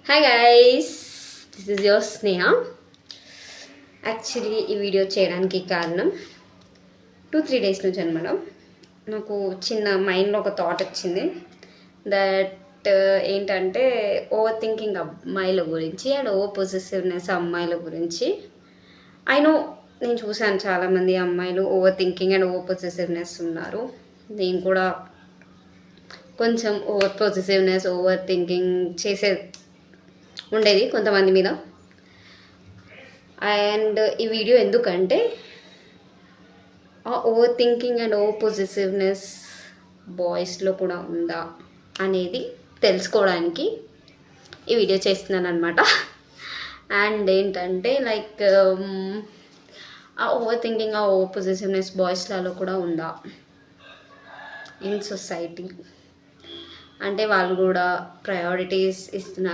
Hi guys, this is your Sneha. Actually ఈ video చేయడానికి కారణం 2-3 డేస్ నుంచి అనమాట నాకు చిన్న మైండ్లో ఒక థాట్ వచ్చింది. దట్ ఏంటంటే ఓవర్ థింకింగ్ అమ్మాయిల గురించి అండ్ ఓవర్ పొసెసివ్నెస్ అమ్మాయిల గురించి. ఐ నో, నేను చూశాను చాలామంది అమ్మాయిలు over thinking and over possessiveness ఉన్నారు. నేను కూడా కొంచెం ఓవర్ పొసెసివ్నెస్ ఓవర్ థింకింగ్ చేసే ఉండేది కొంతమంది మీద. అండ్ ఈ వీడియో ఎందుకంటే ఆ over thinking and over possessiveness బాయ్స్లో కూడా ఉందా అనేది తెలుసుకోవడానికి ఈ వీడియో చేస్తున్నాను అనమాట. అండ్ ఏంటంటే లైక్ ఆ ఓవర్ థింకింగ్ ఆ ఓవర్ పొసెసివ్నెస్ బాయ్స్లలో కూడా ఉందా ఇన్ సొసైటీ, అంటే వాళ్ళు కూడా ప్రయారిటీస్ ఇస్తున్నారు.